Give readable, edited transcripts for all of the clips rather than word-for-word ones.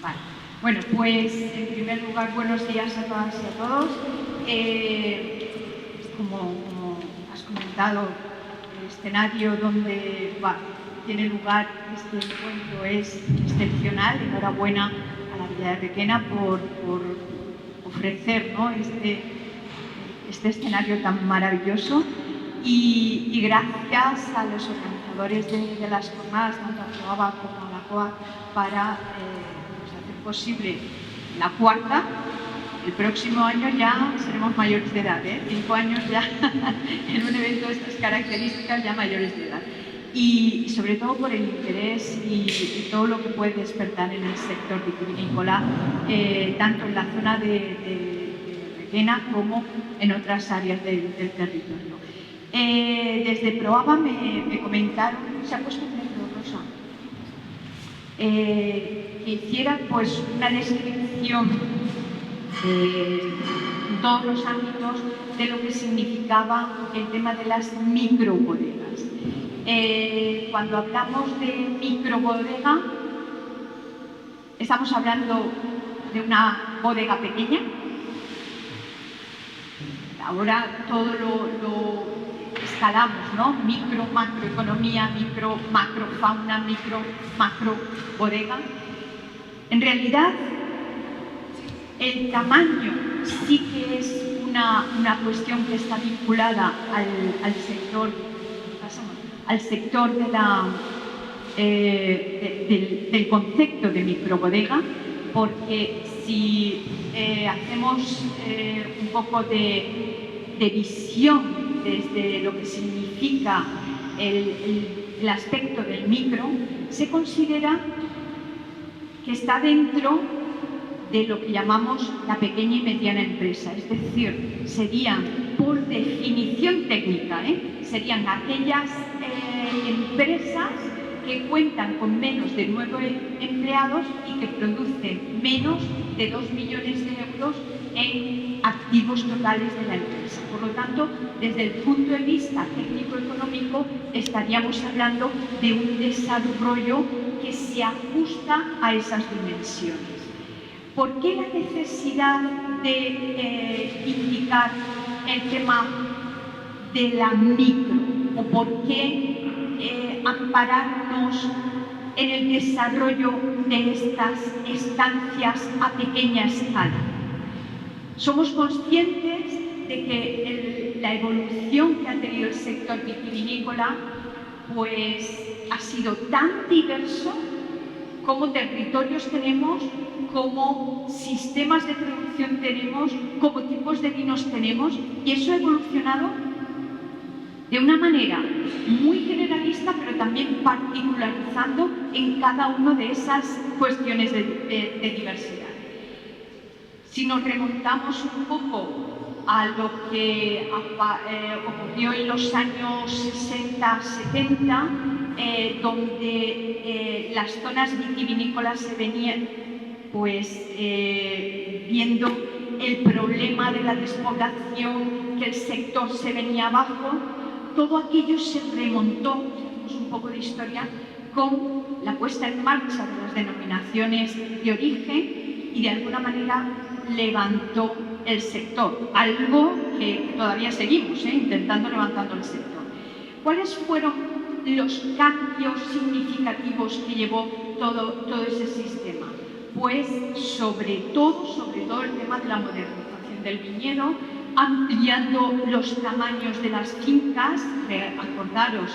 Vale. Bueno, pues en primer lugar, buenos días a todas y a todos. Como has comentado, el escenario donde tiene lugar este encuentro es excepcional. Enhorabuena a la Villa de Requena por ofrecer, ¿no?, este escenario tan maravilloso. Y gracias a los organizadores de las jornadas, tanto a COABA como a la COA, para hacer posible la cuarta. El próximo año ya seremos mayores de edad, 5 años ya en un evento de estas características, ya mayores de edad. Y sobre todo por el interés y todo lo que puede despertar en el sector vitivinícola, tanto en la zona de Requena como en otras áreas del territorio. Desde Proaba me comentaron, se ha puesto en negro, Rosa, que hiciera pues una descripción en todos los ámbitos de lo que significaba el tema de las microbodegas. Cuando hablamos de microbodega, estamos hablando de una bodega pequeña. Ahora todo lo escalamos, ¿no? Micro, macroeconomía, micro, macrofauna, micro, macro bodega. En realidad, el tamaño sí que es una cuestión que está vinculada al sector del concepto de microbodega, porque si hacemos un poco de visión desde lo que significa el aspecto del micro, se considera que está dentro de lo que llamamos la pequeña y mediana empresa, es decir, serían, por definición técnica, serían aquellas empresas que cuentan con menos de 9 empleados y que producen menos de 2 millones de euros en activos totales de la empresa. Por lo tanto, desde el punto de vista técnico-económico, estaríamos hablando de un desarrollo que se ajusta a esas dimensiones. ¿Por qué la necesidad de indicar el tema de la micro? ¿O por qué ampararnos en el desarrollo de estas estancias a pequeña escala? Somos conscientes de que la evolución que ha tenido el sector vitivinícola pues ha sido tan diverso como territorios tenemos, como sistemas de producción tenemos, como tipos de vinos tenemos, y eso ha evolucionado de una manera muy generalista, pero también particularizando en cada una de esas cuestiones de diversidad. Si nos remontamos un poco a lo que ocurrió en los años 60-70, donde las zonas vitivinícolas se venían pues viendo el problema de la despoblación, que el sector se venía abajo, todo aquello se remontó, hacemos un poco de historia, con la puesta en marcha de las denominaciones de origen y de alguna manera levantó el sector, algo que todavía seguimos intentando levantando el sector. ¿Cuáles fueron los cambios significativos que llevó todo ese sistema? Pues sobre todo el tema de la modernización del viñedo, ampliando los tamaños de las fincas. Acordaros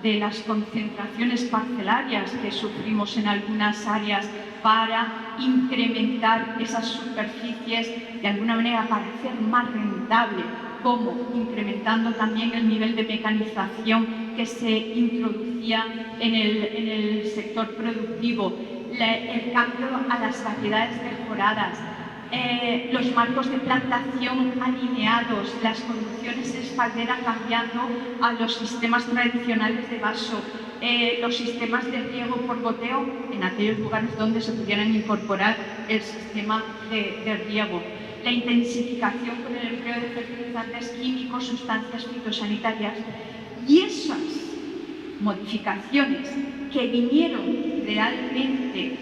de las concentraciones parcelarias que sufrimos en algunas áreas para incrementar esas superficies, de alguna manera para hacer más rentable, como incrementando también el nivel de mecanización que se introducía en el sector productivo, el cambio a las variedades mejoradas, los marcos de plantación alineados, las conducciones de espaldera cambiando a los sistemas tradicionales de vaso, los sistemas de riego por goteo en aquellos lugares donde se pudieran incorporar el sistema de riego, la intensificación con el empleo de fertilizantes químicos, sustancias fitosanitarias, y esas modificaciones que vinieron realmente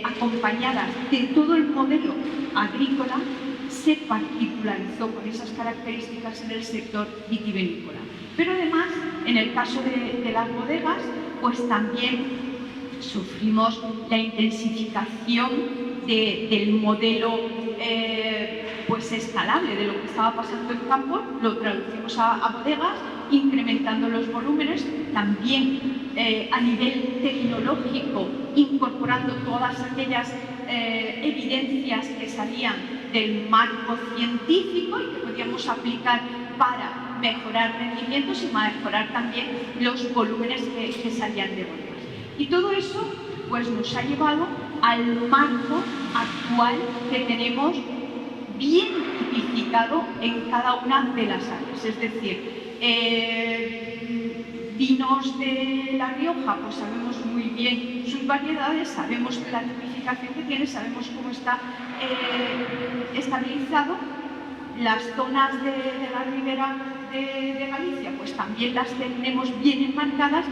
acompañadas de todo el modelo agrícola, se particularizó con esas características en el sector vitivinícola. Pero además, en el caso de las bodegas, pues también sufrimos la intensificación del modelo pues escalable de lo que estaba pasando en campo, lo traducimos a bodegas, incrementando los volúmenes, también a nivel tecnológico, incorporando todas aquellas evidencias que salían del marco científico y que podíamos aplicar para mejorar rendimientos y mejorar también los volúmenes que salían de bodegas. Y todo eso pues, nos ha llevado al marco actual que tenemos bien tipificado en cada una de las áreas. Es decir, vinos de La Rioja, pues sabemos muy bien sus variedades, sabemos la tipificación que tiene, sabemos cómo está estabilizado. Las zonas de la ribera de Galicia, pues también las tenemos bien enmarcadas.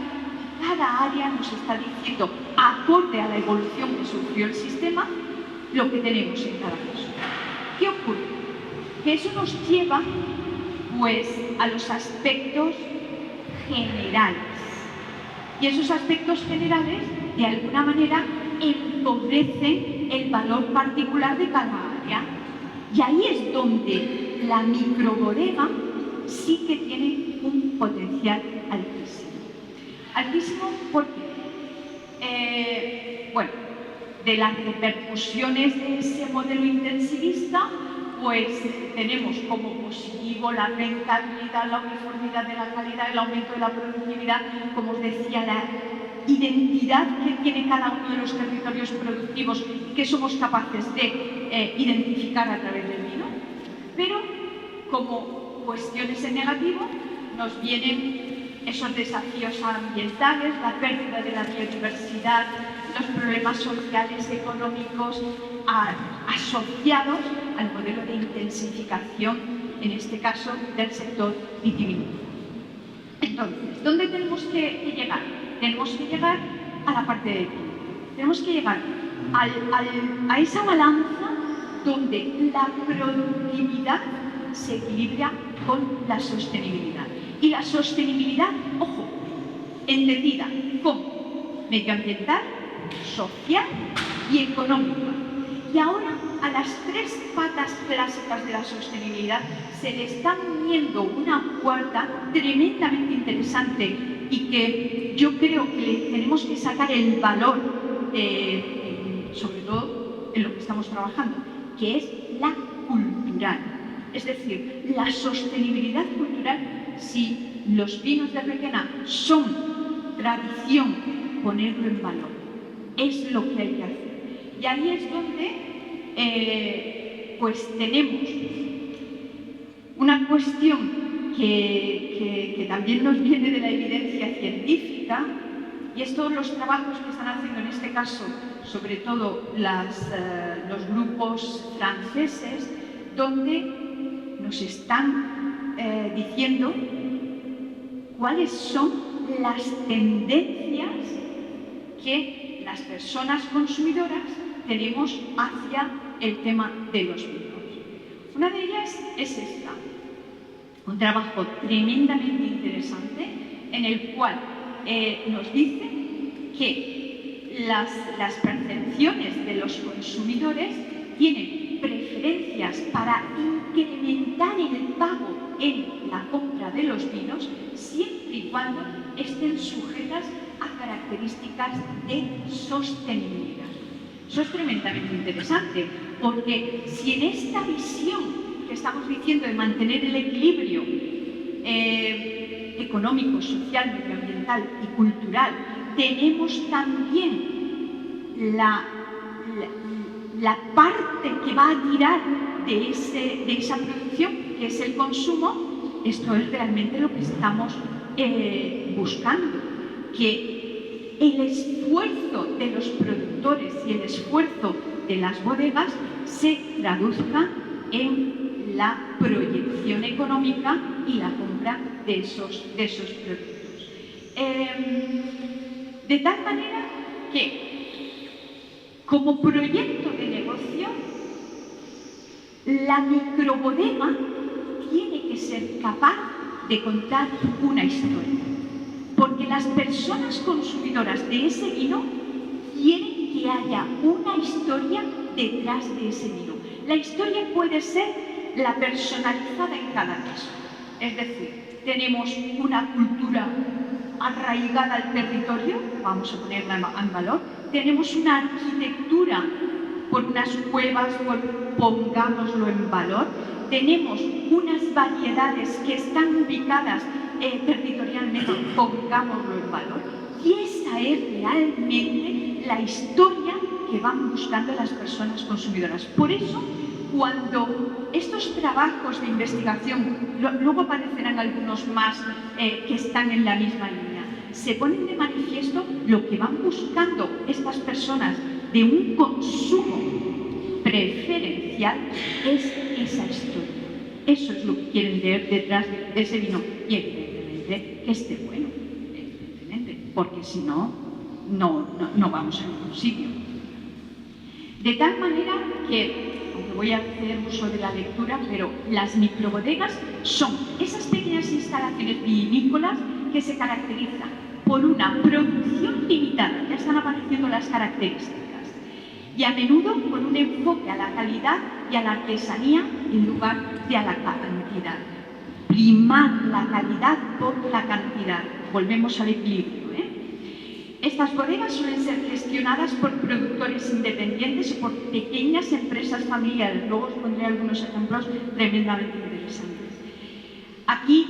Cada área nos está diciendo, acorde a la evolución que sufrió el sistema, lo que tenemos en cada caso. ¿Qué ocurre? Que eso nos lleva pues, a los aspectos generales. Y esos aspectos generales, de alguna manera, empobrecen el valor particular de cada área. Y ahí es donde la microbodega sí que tiene un potencial altísimo. Altísimo porque, bueno, de las repercusiones de ese modelo intensivista, pues tenemos como positivo la rentabilidad, la uniformidad de la calidad, el aumento de la productividad, como os decía, la identidad que tiene cada uno de los territorios productivos y que somos capaces de identificar a través del vino. Pero como cuestiones en negativo nos vienen esos desafíos ambientales, la pérdida de la biodiversidad, los problemas sociales, económicos asociados al modelo de intensificación, en este caso, del sector vitivinícola. Entonces, ¿dónde tenemos que llegar? Tenemos que llegar a la parte de vino. Tenemos que llegar a esa balanza donde la productividad se equilibra con la sostenibilidad. Y la sostenibilidad, ojo, entendida como medioambiental, social y económica. Y ahora a las tres patas clásicas de la sostenibilidad se le está uniendo una cuarta tremendamente interesante y que yo creo que le tenemos que sacar el valor, sobre todo en lo que estamos trabajando, que es la cultural. Es decir, la sostenibilidad cultural, si los vinos de Requena son tradición, ponerlo en valor. Es lo que hay que hacer. Y ahí es donde pues tenemos una cuestión que también nos viene de la evidencia científica, y es todos los trabajos que están haciendo en este caso, sobre todo los grupos franceses, donde nos están diciendo cuáles son las tendencias que las personas consumidoras tenemos hacia el tema de los vinos. Una de ellas es esta, un trabajo tremendamente interesante en el cual nos dice que las percepciones de los consumidores tienen preferencias para incrementar el pago en la compra de los vinos siempre y cuando estén sujetas a características de sostenibilidad. Eso es tremendamente interesante, porque si en esta visión que estamos diciendo de mantener el equilibrio económico, social, medioambiental y cultural, tenemos también la parte que va a tirar de esa producción, que es el consumo, esto es realmente lo que estamos buscando, que el esfuerzo de los productores y el esfuerzo de las bodegas se traduzca en la proyección económica y la compra de esos productos. De tal manera que, como proyecto de negocio, la microbodega tiene que ser capaz de contar una historia, porque las personas consumidoras de ese vino quieren que haya una historia detrás de ese vino. La historia puede ser la personalizada en cada caso, es decir, tenemos una cultura arraigada al territorio, vamos a ponerla en valor, tenemos una arquitectura por unas cuevas, pongámoslo en valor, tenemos unas variedades que están ubicadas territorialmente, pongámoslo en valor, y esa es realmente la historia que van buscando las personas consumidoras. Por eso, cuando estos trabajos de investigación, luego aparecerán algunos más que están en la misma línea, se ponen de manifiesto, lo que van buscando estas personas de un consumo preferencial es esa historia. Eso es lo que quieren leer detrás de ese vino. Y evidentemente que esté bueno, evidentemente, porque si no, no vamos a ningún sitio. De tal manera que, aunque voy a hacer uso de la lectura, pero las microbodegas son esas pequeñas instalaciones vinícolas que se caracterizan por una producción limitada, ya están apareciendo las características, y a menudo con un enfoque a la calidad y a la artesanía en lugar de a la cantidad. Primar la calidad por la cantidad. Volvemos al equilibrio. Estas bodegas suelen ser gestionadas por productores independientes o por pequeñas empresas familiares. Luego os pondré algunos ejemplos tremendamente interesantes. Aquí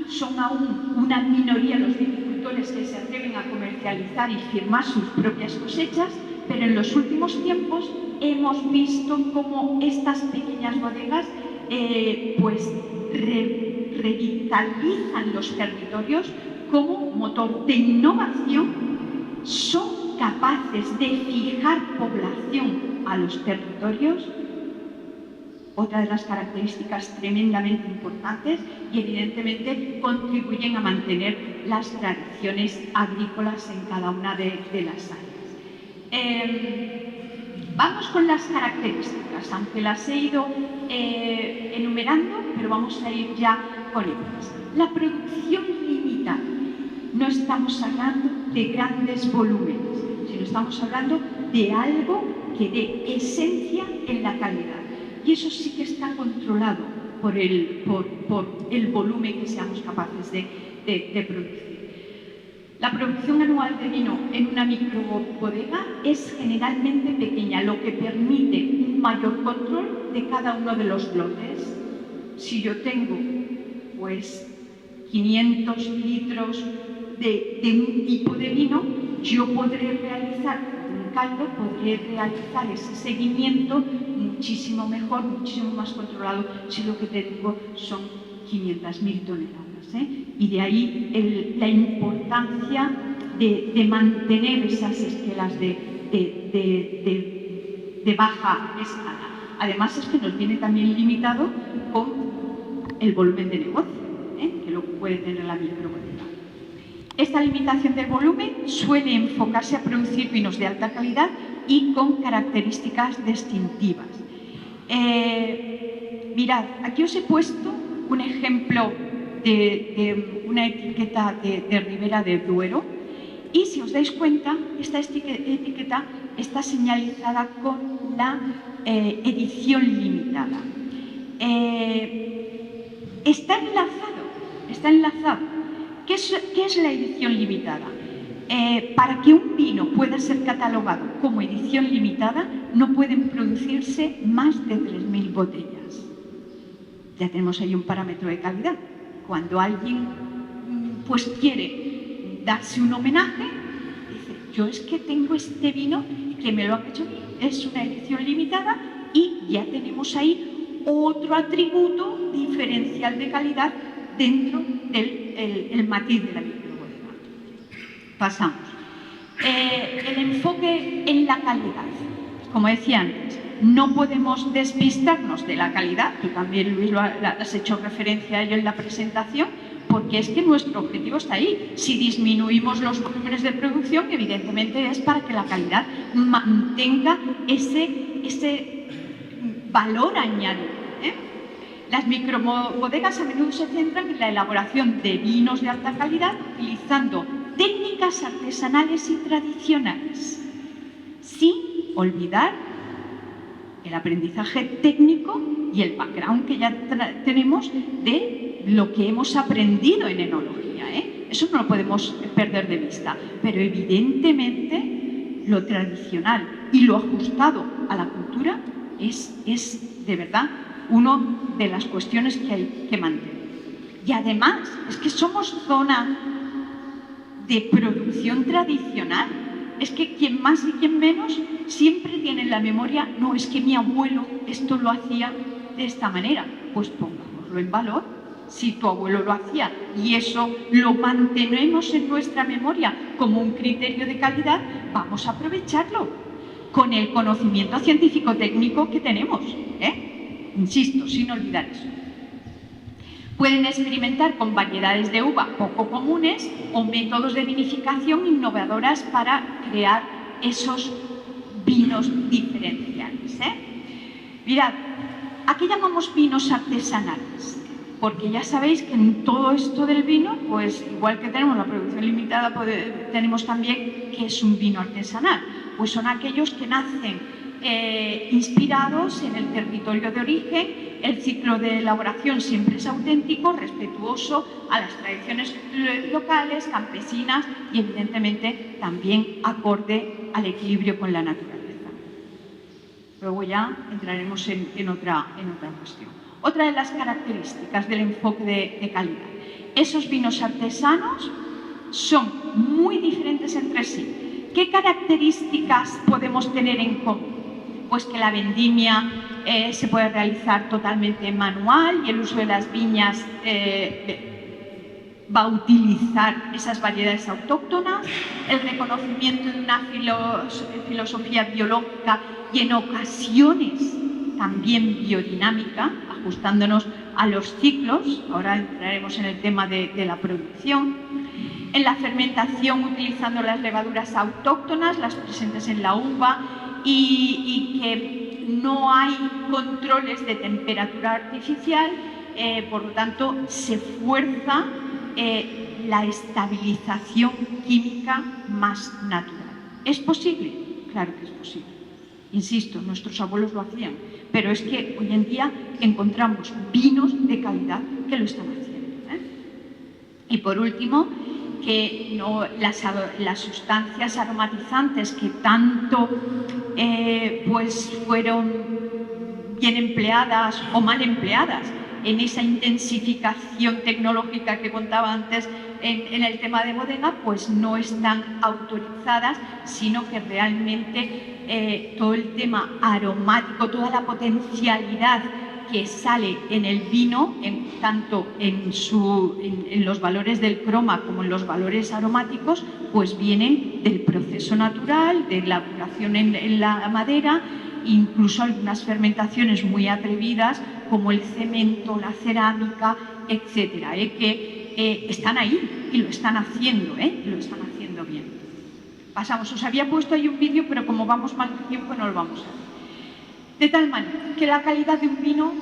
son aún una minoría los viticultores que se atreven a comercializar y firmar sus propias cosechas, pero en los últimos tiempos hemos visto cómo estas pequeñas bodegas revitalizan los territorios como motor de innovación, son capaces de fijar población a los territorios, otra de las características tremendamente importantes, y evidentemente contribuyen a mantener las tradiciones agrícolas en cada una de las áreas. Vamos con las características, aunque las he ido enumerando, pero vamos a ir ya con ellas. La producción limitada. No estamos hablando de grandes volúmenes, sino estamos hablando de algo que dé esencia en la calidad. Y eso sí que está controlado por el volumen que seamos capaces de producir. La producción anual de vino en una microbodega es generalmente pequeña, lo que permite un mayor control de cada uno de los lotes. Si yo tengo, pues, 500 litros de un tipo de vino, yo podré realizar un caldo, podré realizar ese seguimiento muchísimo mejor, muchísimo más controlado si lo que tengo son 500.000 toneladas. Y de ahí la importancia de mantener esas escalas de baja escala. Además es que nos viene también limitado con el volumen de negocio, que lo puede tener la microbodega. Esta limitación del volumen suele enfocarse a producir vinos de alta calidad y con características distintivas. Mirad, aquí os he puesto un ejemplo de una etiqueta de Ribera del Duero, y si os dais cuenta, esta etiqueta está señalizada con la edición limitada. Está enlazado. ¿Qué es la edición limitada? Para que un vino pueda ser catalogado como edición limitada, no pueden producirse más de 3.000 botellas. Ya tenemos ahí un parámetro de calidad. Cuando alguien pues quiere darse un homenaje, dice, yo es que tengo este vino que me lo han hecho, es una edición limitada, y ya tenemos ahí otro atributo diferencial de calidad dentro del matiz de la microbodega. Pasamos. El enfoque en la calidad. Como decía antes, no podemos despistarnos de la calidad. Tú también, Luis, has hecho referencia a ello en la presentación, porque es que nuestro objetivo está ahí. Si disminuimos los volúmenes de producción, evidentemente es para que la calidad mantenga ese valor añadido, ¿eh? Las microbodegas a menudo se centran en la elaboración de vinos de alta calidad utilizando técnicas artesanales y tradicionales, sin olvidar el aprendizaje técnico y el background que ya tenemos de lo que hemos aprendido en enología, ¿eh? Eso no lo podemos perder de vista, pero evidentemente lo tradicional y lo ajustado a la cultura es de verdad una de las cuestiones que hay que mantener. Y además, es que somos zona de producción tradicional. Es que quien más y quien menos siempre tiene en la memoria, no, es que mi abuelo esto lo hacía de esta manera. Pues pongámoslo en valor. Si tu abuelo lo hacía y eso lo mantenemos en nuestra memoria como un criterio de calidad, vamos a aprovecharlo con el conocimiento científico-técnico que tenemos, ¿eh? Insisto, sin olvidar eso. Pueden experimentar con variedades de uva poco comunes o métodos de vinificación innovadoras para crear esos vinos diferenciales, ¿eh? Mirad, ¿a qué llamamos vinos artesanales? Porque ya sabéis que en todo esto del vino, pues igual que tenemos la producción limitada, tenemos también que es un vino artesanal. Pues son aquellos que nacen inspirados en el territorio de origen. El ciclo de elaboración siempre es auténtico, respetuoso a las tradiciones locales, campesinas y evidentemente también acorde al equilibrio con la naturaleza. Luego ya entraremos en otra cuestión. Otra de las características del enfoque de calidad. Esos vinos artesanos son muy diferentes entre sí. ¿Qué características podemos tener en común? Pues que la vendimia se puede realizar totalmente manual y el uso de las viñas va a utilizar esas variedades autóctonas, el reconocimiento de una filosofía biológica y en ocasiones también biodinámica, ajustándonos a los ciclos. Ahora entraremos en el tema de la producción. En la fermentación utilizando las levaduras autóctonas, las presentes en la uva, y que no hay controles de temperatura artificial, por lo tanto se fuerza la estabilización química más natural. ¿Es posible? Claro que es posible. Insisto, nuestros abuelos lo hacían, pero es que hoy en día encontramos vinos de calidad que lo están haciendo, ¿eh? Y por último, que no, las sustancias aromatizantes que tanto pues fueron bien empleadas o mal empleadas en esa intensificación tecnológica que contaba antes en el tema de bodega, pues no están autorizadas, sino que realmente todo el tema aromático, toda la potencialidad que sale en el vino, tanto en los valores del croma como en los valores aromáticos, pues vienen del proceso natural, de la elaboración en la madera, incluso algunas fermentaciones muy atrevidas como el cemento, la cerámica, etcétera, que están ahí y lo están haciendo, y lo están haciendo bien. Pasamos, os había puesto ahí un vídeo, pero como vamos mal de tiempo no lo vamos a ver. De tal manera que la calidad de un vino,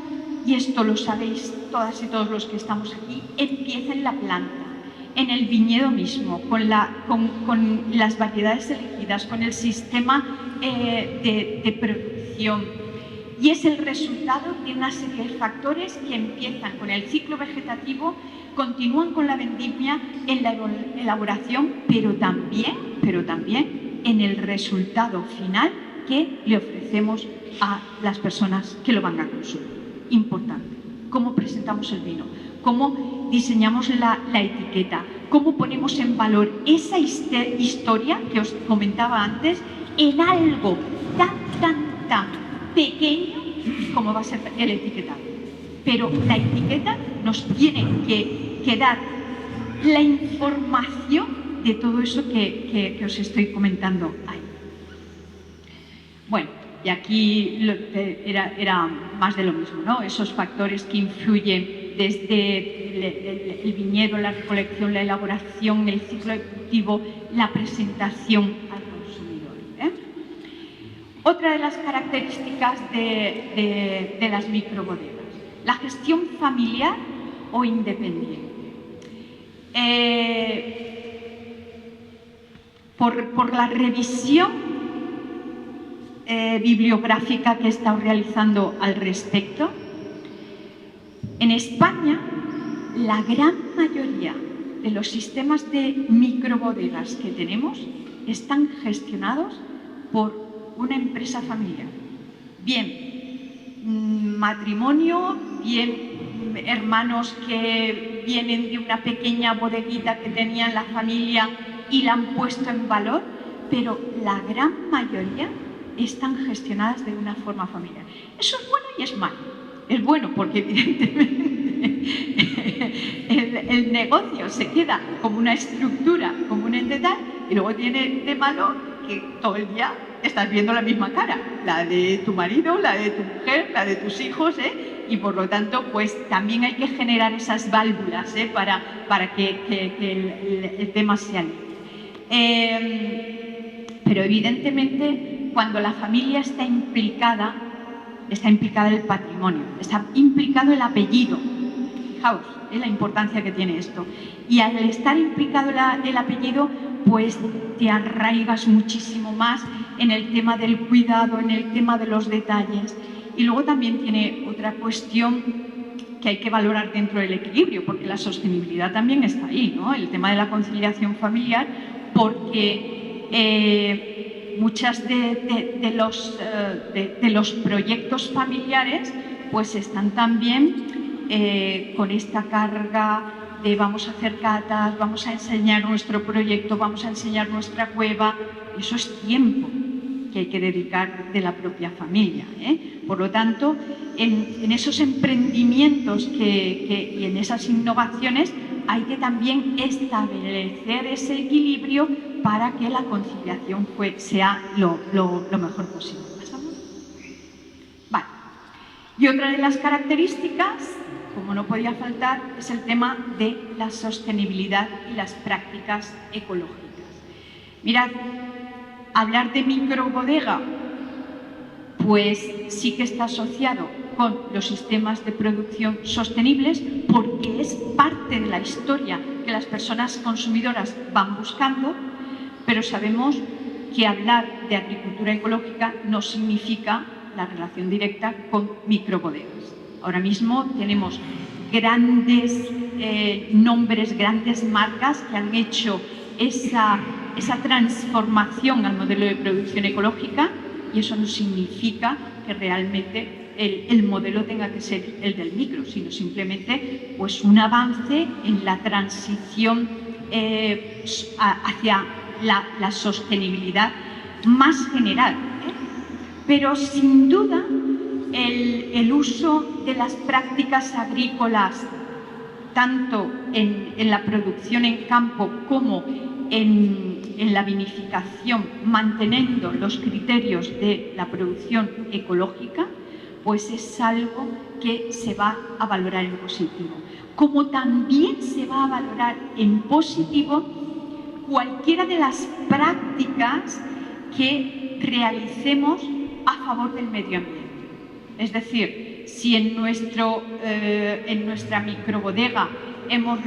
y esto lo sabéis todas y todos los que estamos aquí, empieza en la planta, en el viñedo mismo, con las variedades elegidas, con el sistema de producción. Y es el resultado de una serie de factores que empiezan con el ciclo vegetativo, continúan con la vendimia en la elaboración, pero también en el resultado final que le ofrecemos a las personas que lo van a consumir. Importante. Cómo presentamos el vino, cómo diseñamos la etiqueta, cómo ponemos en valor esa historia que os comentaba antes en algo tan pequeño como va a ser el etiquetado. Pero la etiqueta nos tiene que dar la información de todo eso que os estoy comentando ahí. Bueno, y aquí era más de lo mismo, ¿no? Esos factores que influyen desde el viñedo, la recolección, la elaboración, el ciclo de cultivo, la presentación al consumidor. Otra de las características de las microbodegas, la gestión familiar o independiente. Por la revisión bibliográfica que he estado realizando al respecto, en España la gran mayoría de los sistemas de microbodegas que tenemos están gestionados por una empresa familiar. Bien matrimonio, bien hermanos que vienen de una pequeña bodeguita que tenían la familia y la han puesto en valor, pero la gran mayoría están gestionadas de una forma familiar. Eso es bueno y es malo. Es bueno porque evidentemente el negocio se queda como una estructura, como un entidad, y luego tiene de malo que todo el día estás viendo la misma cara, la de tu marido, la de tu mujer, la de tus hijos, y por lo tanto pues también hay que generar esas válvulas para que el tema sea libre. Pero evidentemente cuando la familia está implicada el patrimonio, está implicado el apellido. Fijaos, la importancia que tiene esto. Y al estar implicado el apellido, pues te arraigas muchísimo más en el tema del cuidado, en el tema de los detalles. Y luego también tiene otra cuestión que hay que valorar dentro del equilibrio, porque la sostenibilidad también está ahí, ¿no? El tema de la conciliación familiar, porque muchas de los proyectos familiares pues están también con esta carga de vamos a hacer catas, vamos a enseñar nuestro proyecto, vamos a enseñar nuestra cueva. Eso es tiempo que hay que dedicar de la propia familia. Por lo tanto, en esos emprendimientos y en esas innovaciones hay que también establecer ese equilibrio para que la conciliación sea lo mejor posible. ¿Pasamos? Vale. Y otra de las características, como no podía faltar, es el tema de la sostenibilidad y las prácticas ecológicas. Mirad, hablar de microbodega, pues sí que está asociado con los sistemas de producción sostenibles porque es parte de la historia que las personas consumidoras van buscando, pero sabemos que hablar de agricultura ecológica no significa la relación directa con microbodegas. Ahora mismo tenemos grandes nombres, grandes marcas que han hecho esa transformación al modelo de producción ecológica, y eso no significa que realmente el modelo tenga que ser el del micro, sino simplemente pues, un avance en la transición hacia la sostenibilidad más general. Pero sin duda el uso de las prácticas agrícolas, tanto en la producción en campo como en la vinificación, manteniendo los criterios de la producción ecológica, pues es algo que se va a valorar en positivo. Como también se va a valorar en positivo cualquiera de las prácticas que realicemos a favor del medio ambiente. Es decir, si en nuestra microbodega hemos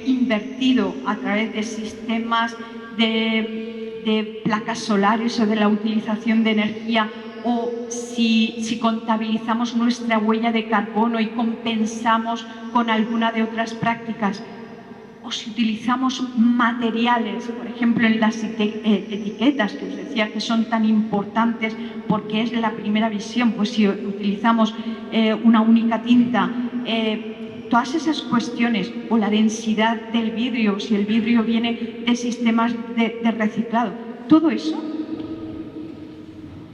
invertido a través de sistemas de placas solares o de la utilización de energía, o si contabilizamos nuestra huella de carbono y compensamos con alguna de otras prácticas, o si utilizamos materiales, por ejemplo en las etiquetas que os decía que son tan importantes porque es la primera visión, pues si utilizamos una única tinta, todas esas cuestiones, o la densidad del vidrio, si el vidrio viene de sistemas de reciclado, todo eso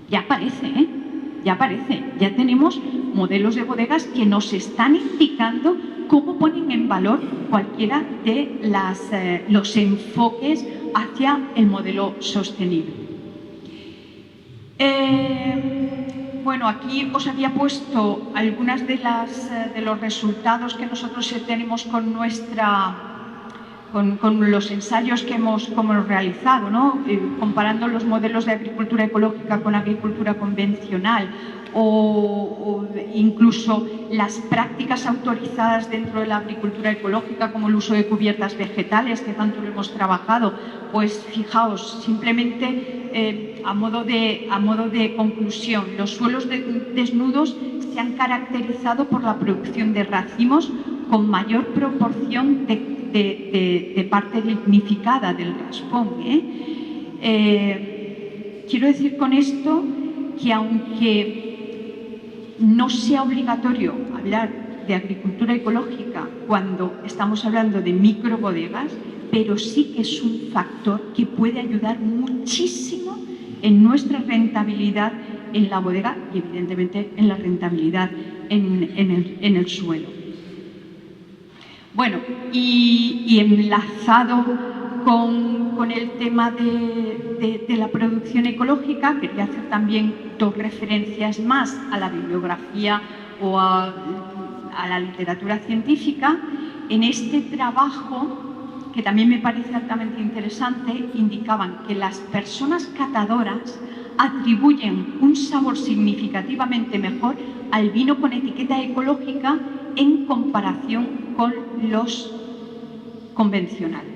ya aparece, ya aparece. Ya tenemos modelos de bodegas que nos están indicando cómo ponen en valor cualquiera de los enfoques hacia el modelo sostenible. Bueno, Bueno, aquí os había puesto algunas de los resultados que nosotros tenemos con los ensayos que hemos realizado, ¿no? Comparando los modelos de agricultura ecológica con agricultura convencional o incluso las prácticas autorizadas dentro de la agricultura ecológica, como el uso de cubiertas vegetales, que tanto lo hemos trabajado. Pues fijaos, simplemente a modo de conclusión, los suelos desnudos se han caracterizado por la producción de racimos con mayor proporción de parte lignificada del raspón. Quiero decir con esto que aunque no sea obligatorio hablar de agricultura ecológica cuando estamos hablando de microbodegas, pero sí que es un factor que puede ayudar muchísimo en nuestra rentabilidad en la bodega y evidentemente en la rentabilidad en el suelo. Bueno, y enlazado con el tema de la producción ecológica, quería hacer también dos referencias más a la bibliografía o a la literatura científica. En este trabajo, que también me parece altamente interesante, indicaban que las personas catadoras atribuyen un sabor significativamente mejor al vino con etiqueta ecológica en comparación con los convencionales.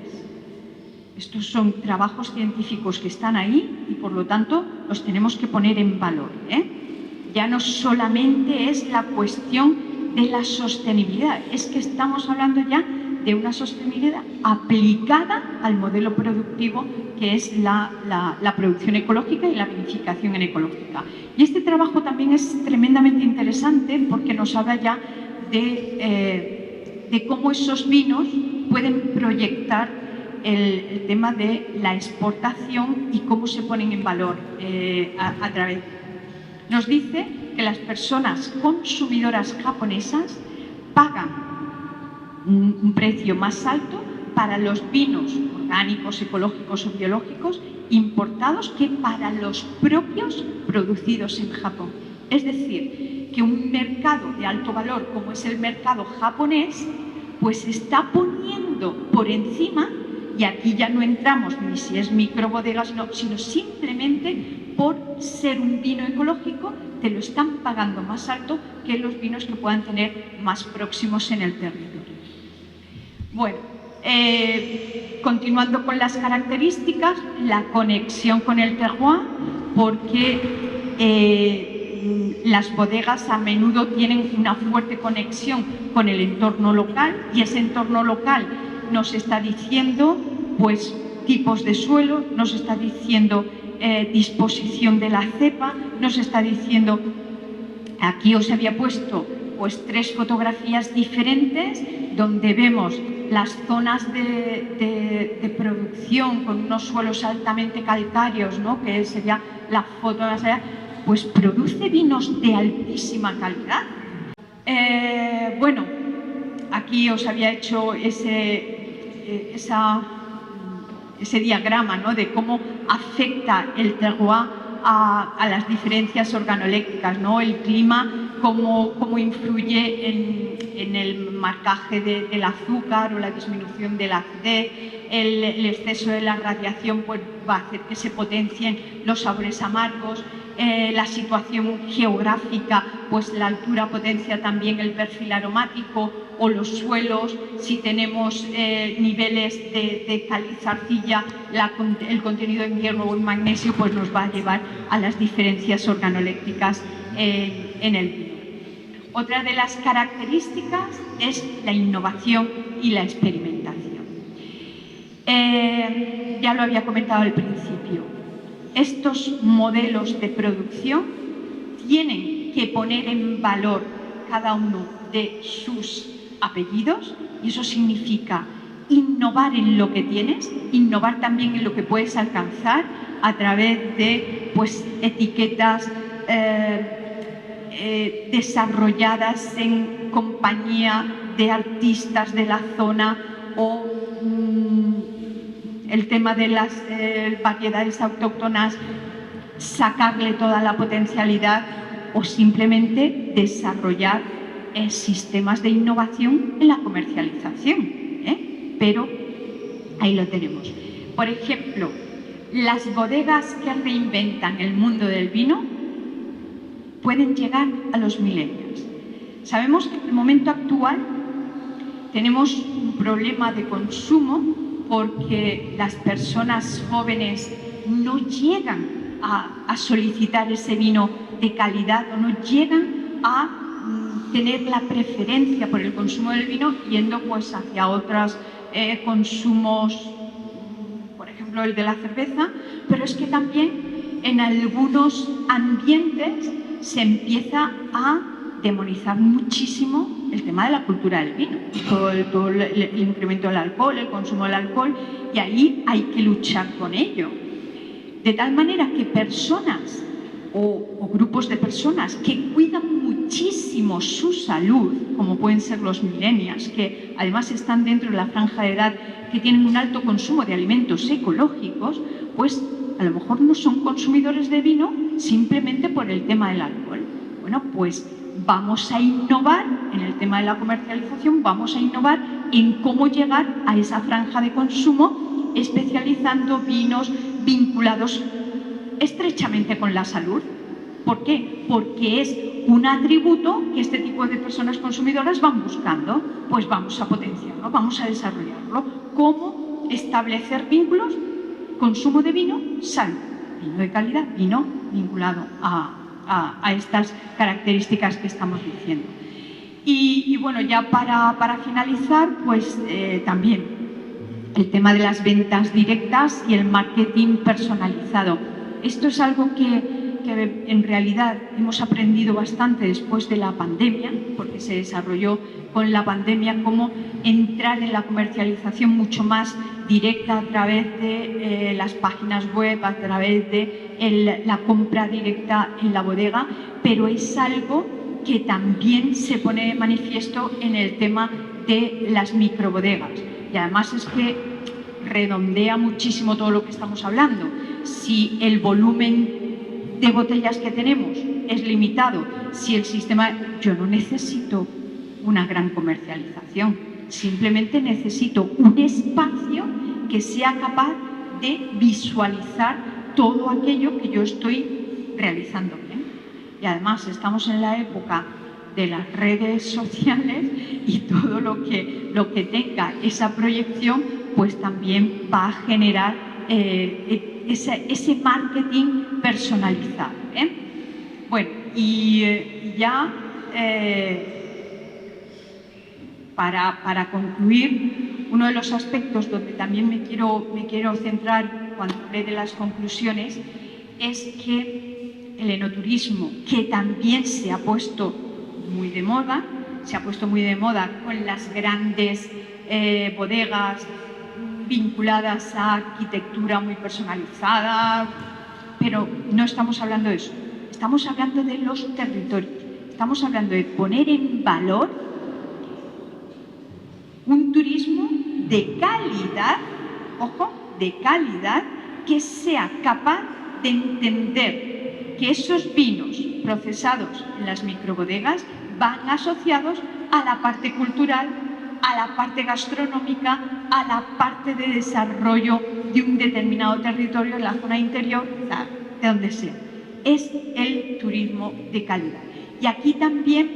Estos son trabajos científicos que están ahí y, por lo tanto, los tenemos que poner en valor. Ya no solamente es la cuestión de la sostenibilidad, es que estamos hablando ya de una sostenibilidad aplicada al modelo productivo que es la producción ecológica y la vinificación en ecológica. Y este trabajo también es tremendamente interesante porque nos habla ya de cómo esos vinos pueden proyectar el tema de la exportación y cómo se ponen en valor a través. Nos dice que las personas consumidoras japonesas pagan un precio más alto para los vinos orgánicos, ecológicos o biológicos importados que para los propios producidos en Japón. Es decir, que un mercado de alto valor como es el mercado japonés, pues está poniendo por encima, y aquí ya no entramos ni si es microbodegas, no, sino simplemente por ser un vino ecológico, te lo están pagando más alto que los vinos que puedan tener más próximos en el territorio. Bueno, continuando con las características, la conexión con el terroir, porque las bodegas a menudo tienen una fuerte conexión con el entorno local y ese entorno local nos está diciendo pues tipos de suelo, nos está diciendo disposición de la cepa, nos está diciendo, aquí os había puesto pues 3 fotografías diferentes donde vemos las zonas de producción con unos suelos altamente calcáreos, ¿no? Que sería la foto de la, pues produce vinos de altísima calidad. Bueno, aquí os había hecho ese diagrama, ¿no? De cómo afecta el terroir a las diferencias organoléctricas, ¿no? El clima, cómo influye en el marcaje del azúcar o la disminución de la acidez, el exceso de la radiación pues, va a hacer que se potencien los sabores amargos, la situación geográfica, pues la altura potencia también el perfil aromático, o los suelos, si tenemos niveles de caliza arcilla, el contenido en hierro o en magnesio, pues nos va a llevar a las diferencias organoléctricas en el vino. Otra de las características es la innovación y la experimentación. Ya lo había comentado al principio, estos modelos de producción tienen que poner en valor cada uno de sus apellidos y eso significa innovar en lo que tienes, innovar también en lo que puedes alcanzar a través de pues, etiquetas desarrolladas en compañía de artistas de la zona o el tema de las variedades autóctonas, sacarle toda la potencialidad o simplemente desarrollar sistemas de innovación en la comercialización, pero ahí lo tenemos. Por ejemplo, las bodegas que reinventan el mundo del vino pueden llegar a los millennials. Sabemos que en el momento actual tenemos un problema de consumo porque las personas jóvenes no llegan a solicitar ese vino de calidad o no llegan a tener la preferencia por el consumo del vino yendo pues hacia otros consumos, por ejemplo el de la cerveza, pero es que también en algunos ambientes se empieza a demonizar muchísimo el tema de la cultura del vino, todo el incremento del alcohol, el consumo del alcohol, y ahí hay que luchar con ello. De tal manera que personas o grupos de personas que cuidan muchísimo su salud, como pueden ser los millennials, que además están dentro de la franja de edad que tienen un alto consumo de alimentos ecológicos, pues a lo mejor no son consumidores de vino simplemente por el tema del alcohol. Bueno, pues vamos a innovar en el tema de la comercialización, vamos a innovar en cómo llegar a esa franja de consumo, especializando vinos vinculados estrechamente con la salud. ¿Por qué? Porque es un atributo que este tipo de personas consumidoras van buscando. Pues vamos a potenciarlo, vamos a desarrollarlo. ¿Cómo establecer vínculos? Consumo de vino, salud. Vino de calidad, vino vinculado a estas características que estamos diciendo. Y bueno, ya para finalizar, pues también el tema de las ventas directas y el marketing personalizado. Esto es algo que en realidad hemos aprendido bastante después de la pandemia, porque se desarrolló con la pandemia, cómo entrar en la comercialización mucho más directa a través de las páginas web, a través de la compra directa en la bodega, pero es algo que también se pone de manifiesto en el tema de las microbodegas. Y además es que redondea muchísimo todo lo que estamos hablando. Si el volumen de botellas que tenemos es limitado, si el sistema... Yo no necesito una gran comercialización, simplemente necesito un espacio que sea capaz de visualizar todo aquello que yo estoy realizando bien. Y además estamos en la época de las redes sociales y todo lo que tenga esa proyección, pues también va a generar ese marketing personalizado. Bueno, y ya para concluir, uno de los aspectos donde también me quiero centrar cuando hable de las conclusiones es que el enoturismo, que también se ha puesto muy de moda con las grandes bodegas vinculadas a arquitectura muy personalizada, pero no estamos hablando de eso, estamos hablando de los territorios, estamos hablando de poner en valor un turismo de calidad, ojo, de calidad, que sea capaz de entender que esos vinos procesados en las microbodegas van asociados a la parte cultural, a la parte gastronómica, a la parte de desarrollo de un determinado territorio en la zona interior, de donde sea. Es el turismo de calidad. Y aquí también,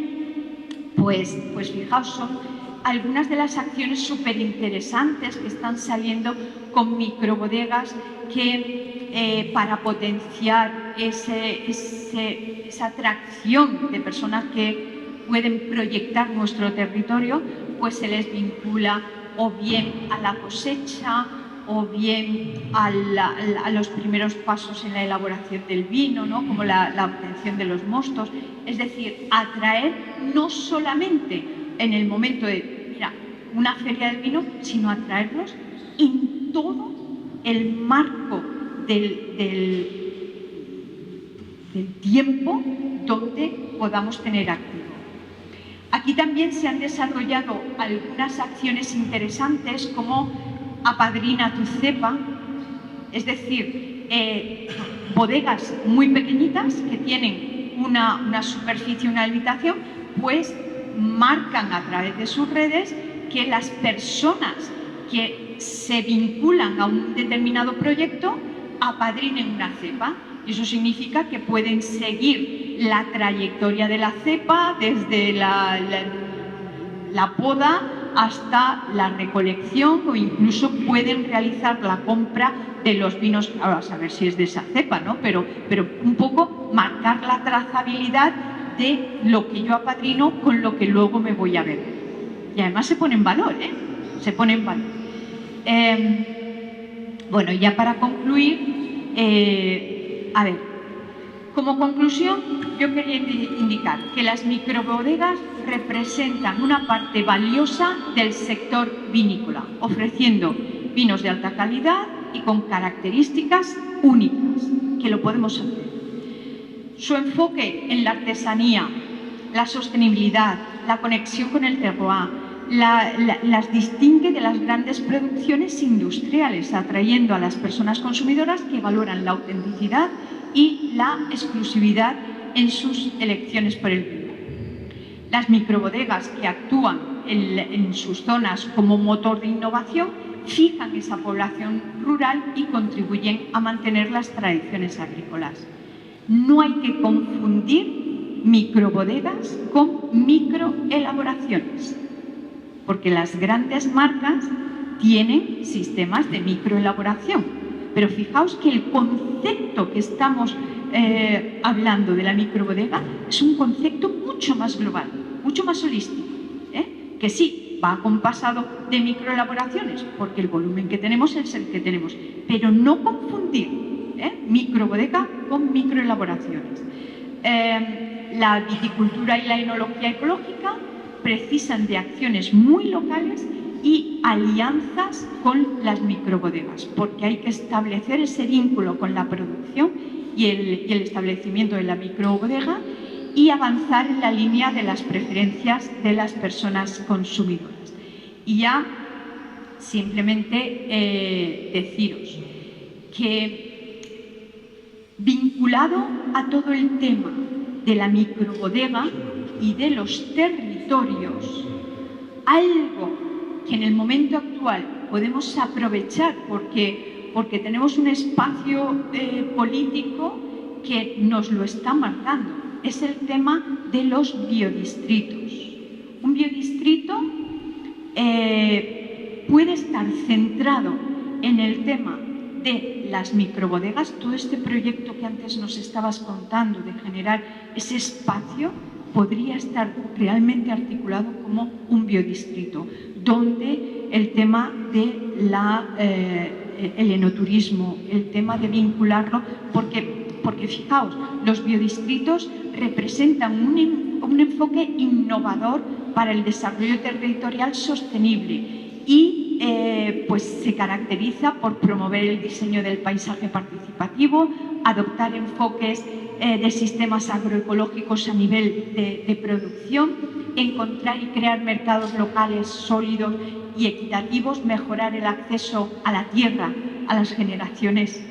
pues fijaos, son algunas de las acciones súper interesantes que están saliendo con microbodegas que para potenciar esa atracción de personas que pueden proyectar nuestro territorio, pues se les vincula o bien a la cosecha o bien a los primeros pasos en la elaboración del vino, ¿no? Como la obtención de los mostos. Es decir, atraer no solamente en el momento de, mira, una feria del vino, sino atraerlos en todo el marco del tiempo donde podamos tener activo. Aquí también se han desarrollado algunas acciones interesantes como Apadrina tu cepa, es decir, bodegas muy pequeñitas que tienen una superficie, una habitación, pues marcan a través de sus redes que las personas que se vinculan a un determinado proyecto apadrinen una cepa. Y eso significa que pueden seguir la trayectoria de la cepa desde la poda hasta la recolección, o incluso pueden realizar la compra de los vinos, ahora a saber si es de esa cepa, ¿no? Pero un poco marcar la trazabilidad de lo que yo apadrino con lo que luego me voy a beber. Y además se pone en valor, ¿eh? Se pone en valor. Bueno, ya para concluir, a ver, como conclusión, yo quería indicar que las microbodegas representan una parte valiosa del sector vinícola, ofreciendo vinos de alta calidad y con características únicas, que lo podemos hacer. Su enfoque en la artesanía, la sostenibilidad, la conexión con el terroir, las distingue de las grandes producciones industriales, atrayendo a las personas consumidoras que valoran la autenticidad y la exclusividad en sus elecciones por el vino. Las microbodegas, que actúan en sus zonas como motor de innovación, fijan esa población rural y contribuyen a mantener las tradiciones agrícolas. No hay que confundir microbodegas con microelaboraciones, porque las grandes marcas tienen sistemas de microelaboración. Pero fijaos que el concepto que estamos hablando de la microbodega es un concepto mucho más global, mucho más holístico, que sí, va acompasado de microelaboraciones, porque el volumen que tenemos es el que tenemos, pero no confundir microbodega con microelaboraciones. La viticultura y la enología ecológica precisan de acciones muy locales y alianzas con las microbodegas, porque hay que establecer ese vínculo con la producción y el establecimiento de la microbodega y avanzar en la línea de las preferencias de las personas consumidoras. Y ya simplemente deciros que, vinculado a todo el tema de la microbodega y de los territorios, algo que en el momento actual podemos aprovechar porque tenemos un espacio político que nos lo está marcando, es el tema de los biodistritos. Un biodistrito puede estar centrado en el tema de las microbodegas, todo este proyecto que antes nos estabas contando de generar ese espacio podría estar realmente articulado como un biodistrito, donde el tema de el enoturismo, el tema de vincularlo, porque fijaos, los biodistritos representan un enfoque innovador para el desarrollo territorial sostenible y pues se caracteriza por promover el diseño del paisaje participativo, adoptar enfoques de sistemas agroecológicos a nivel de producción, encontrar y crear mercados locales sólidos y equitativos, mejorar el acceso a la tierra a las generaciones,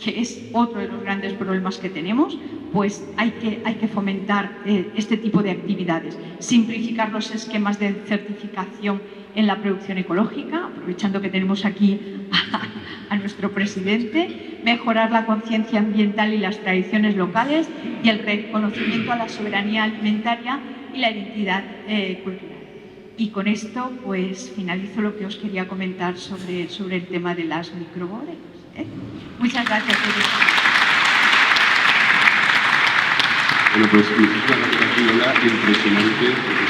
que es otro de los grandes problemas que tenemos, pues hay que fomentar este tipo de actividades, simplificar los esquemas de certificación en la producción ecológica, aprovechando que tenemos aquí a nuestro presidente, mejorar la conciencia ambiental y las tradiciones locales y el reconocimiento a la soberanía alimentaria y la identidad cultural. Y con esto pues finalizo lo que os quería comentar sobre el tema de las microbodegas. Muchas gracias. Bueno, pues muchísimas gracias, Fiola. Impresionante.